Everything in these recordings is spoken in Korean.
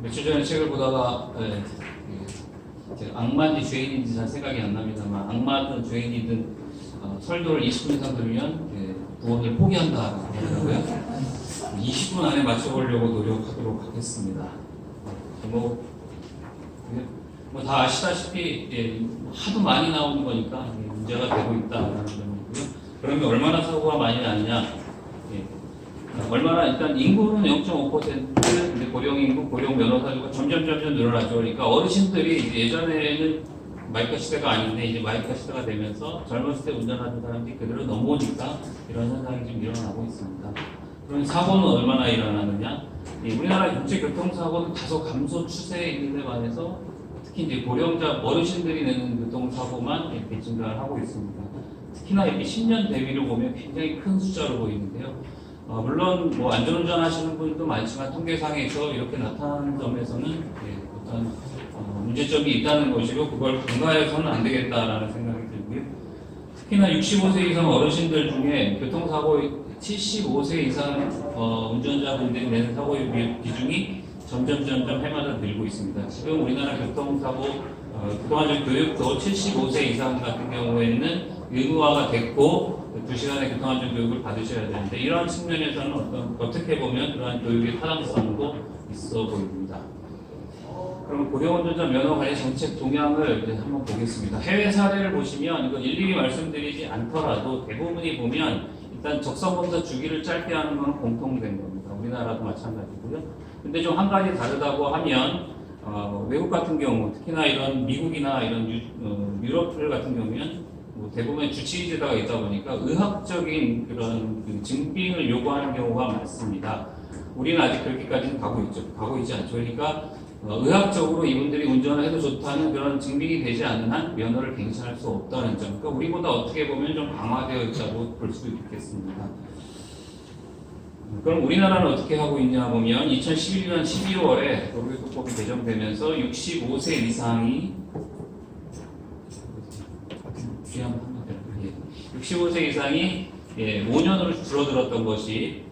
며칠 전에 책을 보다가 제가 악마인지 죄인인지 잘 생각이 안 납니다만 악마든 죄인이든 설교를 20분 이상 들으면 구원을 포기한다 그러더라고요. 20분 안에 맞춰보려고 노력하도록 하겠습니다. 다 아시다시피 하도 많이 나오는 거니까 문제가 되고 있다라는 점이고요. 그러면 얼마나 사고가 많이 나느냐? 얼마나 일단 인구는 0.5%, 고령 인구, 고령 면허사주가 점점 늘어나죠. 그러니까 어르신들이 예전에는 마이카 시대가 아닌데 이제 마이카 시대가 되면서 젊었을 때 운전하던 사람들이 그대로 넘어오니까 이런 현상이 좀 일어나고 있습니다. 그럼 사고는 얼마나 일어나느냐? 우리나라 전체 교통사고는 다소 감소 추세에 있는 데 반해서 특히 이제 고령자 어르신들이 내는 교통사고만 이렇게 증가를 하고 있습니다. 특히나 이렇게 10년 대비로 보면 굉장히 큰 숫자로 보이는데요. 물론 뭐 안전운전 하시는 분도 많지만 통계상에서 이렇게 나타나는 점에서는 어떤 문제점이 있다는 것이고 그걸 간과해서는 안 되겠다라는 생각이 들고요. 특히나 65세 이상 어르신들 중에 교통사고 75세 이상 운전자분들이 내는 사고 비중이 점점 해마다 늘고 있습니다. 지금 우리나라 교통사고 교통안전 교육도 75세 이상 같은 경우에는 의무화가 됐고 2시간의 교통안전 교육을 받으셔야 되는데 이러한 측면에서는 어떻게 보면 그러한 교육의 타당성도 있어 보입니다. 그럼 고령운전자 면허 관리 정책 동향을 이제 한번 보겠습니다. 해외 사례를 보시면 이거 일일이 말씀드리지 않더라도 대부분이 보면 일단 적성검사 주기를 짧게 하는 건 공통된 겁니다. 우리나라도 마찬가지고요. 근데 좀 한 가지 다르다고 하면 외국 같은 경우 특히나 이런 미국이나 이런 유럽들 같은 경우는 대부분의 주치의제도가 있다 보니까 의학적인 그런 증빙을 요구하는 경우가 많습니다. 우리는 아직 그렇게까지는 가고 있지 않죠. 그러니까 의학적으로 이분들이 운전을 해도 좋다는 그런 증빙이 되지 않는 한 면허를 갱신할 수 없다는 점. 그러니까 우리보다 어떻게 보면 좀 강화되어 있다고 볼 수도 있겠습니다. 그럼 우리나라는 어떻게 하고 있냐 보면 2011년 12월에 도로교통법이 개정되면서 65세 이상이 65세 이상이 5년으로 줄어들었던 것이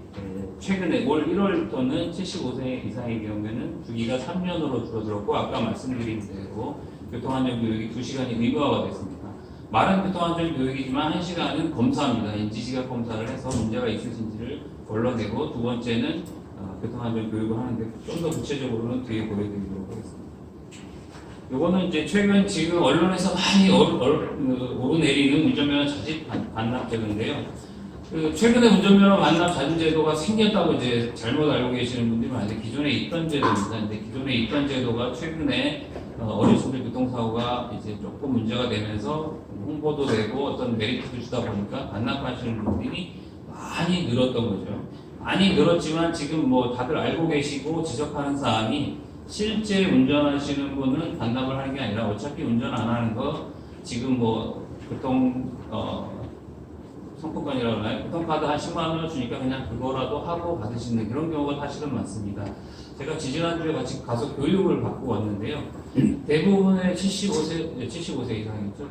최근에 올 1월부터는 75세 이상의 경우에는 주기가 3년으로 줄어들었고 아까 말씀드린 대로 교통안전 교육이 2시간이 의무화가 됐습니다. 말은 교통안전 교육이지만 1시간은 검사입니다. 인지시각 검사를 해서 문제가 있으신지를 걸러내고 두 번째는 교통안전 교육을 하는데 좀 더 구체적으로는 뒤에 보여드리도록 하겠습니다. 요거는 이제 최근 지금 언론에서 많이 오르내리는 운전면허 자진 반납제도인데요. 최근에 운전면허 반납 자진 제도가 생겼다고 이제 잘못 알고 계시는 분들이 많은데 기존에 있던 제도입니다. 이제 기존에 있던 제도가 최근에 어르신들 교통사고가 이제 조금 문제가 되면서 홍보도 되고 어떤 메리트도 주다 보니까 반납하시는 분들이 많이 늘었던 거죠. 많이 늘었지만 지금 뭐 다들 알고 계시고 지적하는 사항이 실제 운전하시는 분은 반납을 하는 게 아니라 어차피 운전 안 하는 거 지금 뭐 교통 상품권이라고 하나요? 교통카드 한 10만 원을 주니까 그냥 그거라도 하고 받으시는 그런 경우가 사실은 많습니다. 제가 지지난주에 같이 가서 교육을 받고 왔는데요. 대부분의 75세 이상이죠.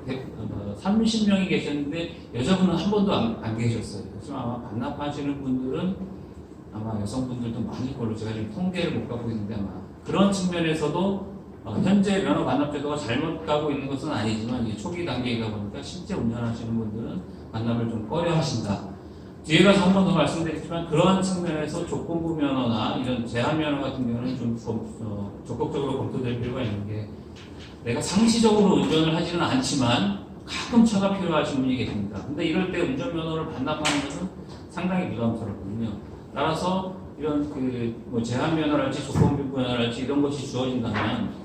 30명이 계셨는데 여자분은 한 번도 안 계셨어요. 그래서 아마 반납하시는 분들은 아마 여성분들도 많을 걸로 제가 지금 통계를 못 갖고 있는데 아마 그런 측면에서도 현재 면허 반납 제도가 잘못 가고 있는 것은 아니지만 이제 초기 단계이다 보니까 실제 운전하시는 분들은 반납을 좀 꺼려 하신다. 뒤에 가서 한 번 더 말씀드리지만 그러한 측면에서 조건부 면허나 이런 제한 면허 같은 경우는 좀 적극적으로 검토될 필요가 있는 게 내가 상시적으로 운전을 하지는 않지만 가끔 차가 필요하신 분이 계십니다. 근데 이럴 때 운전면허를 반납하는 것은 상당히 부담스럽거든요. 따라서 이런 뭐 제한 면허랄지 조건부 면허랄지 이런 것이 주어진다면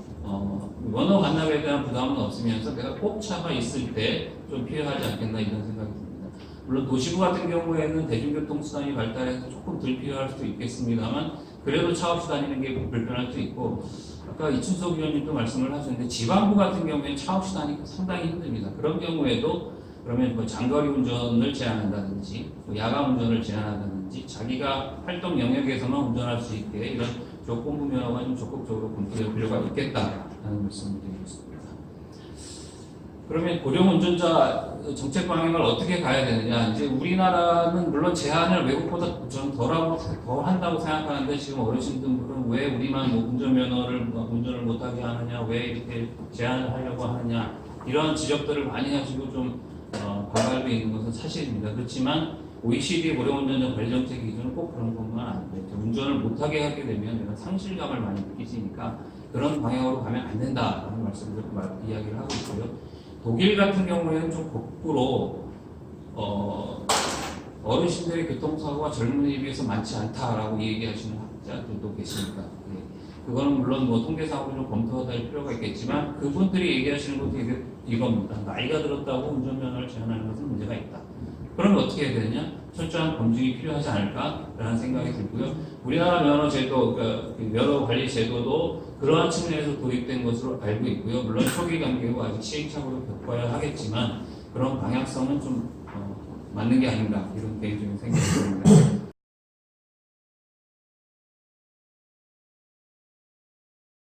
면허 반납에 대한 부담은 없으면서 내가 꼭 차가 있을 때 좀 필요하지 않겠나 이런 생각이 듭니다. 물론 도시부 같은 경우에는 대중교통 수단이 발달해서 조금 덜 필요할 수도 있겠습니다만 그래도 차 없이 다니는 게 불편할 수 있고 아까 이춘석 위원님도 말씀을 하셨는데 지방부 같은 경우에는 차 없이 다니기 상당히 힘듭니다. 그런 경우에도 그러면 뭐 장거리 운전을 제한한다든지 뭐 야간 운전을 제한한다든지 자기가 활동 영역에서만 운전할 수 있게 이런 조건부 면허가 좀 적극적으로 검토될 필요가 있겠다라는 말씀을 드리고 있습니다. 그러면 고령 운전자 정책 방향을 어떻게 가야 되느냐? 이제 우리나라는 물론 제한을 외국보다 좀 덜 한다고 생각하는데 지금 어르신들은 왜 우리만 뭐 운전면허를 운전을 못하게 하느냐? 왜 이렇게 제한을 하려고 하느냐? 이런 지적들을 많이 하시고 좀 반발도 있는 것은 사실입니다. 그렇지만 OECD 고령 운전자 관리 정책 기준은 꼭 그런 것만 아니에요. 운전을 못하게 하게 되면 내가 상실감을 많이 느끼시니까 그런 방향으로 가면 안 된다라는 말씀을 이야기를 하고 있고요. 독일 같은 경우에는 좀 거꾸로 어르신들의 교통사고가 젊은이에 비해서 많지 않다라고 얘기하시는 학자들도 계십니다. 예. 그거는 물론 뭐 통계상으로 좀 검토할 필요가 있겠지만 그분들이 얘기하시는 것도 이겁니다. 나이가 들었다고 운전면허를 제한하는 것은 문제가 있다. 그러면 어떻게 해야 되느냐? 철저한 검증이 필요하지 않을까라는 생각이 들고요. 우리나라 면허 제도, 그러니까 면허 관리 제도도 그러한 측면에서 도입된 것으로 알고 있고요. 물론 초기 단계고 아직 시행착오를 겪어야 하겠지만 그런 방향성은 좀 맞는 게 아닌가 이런 개인적인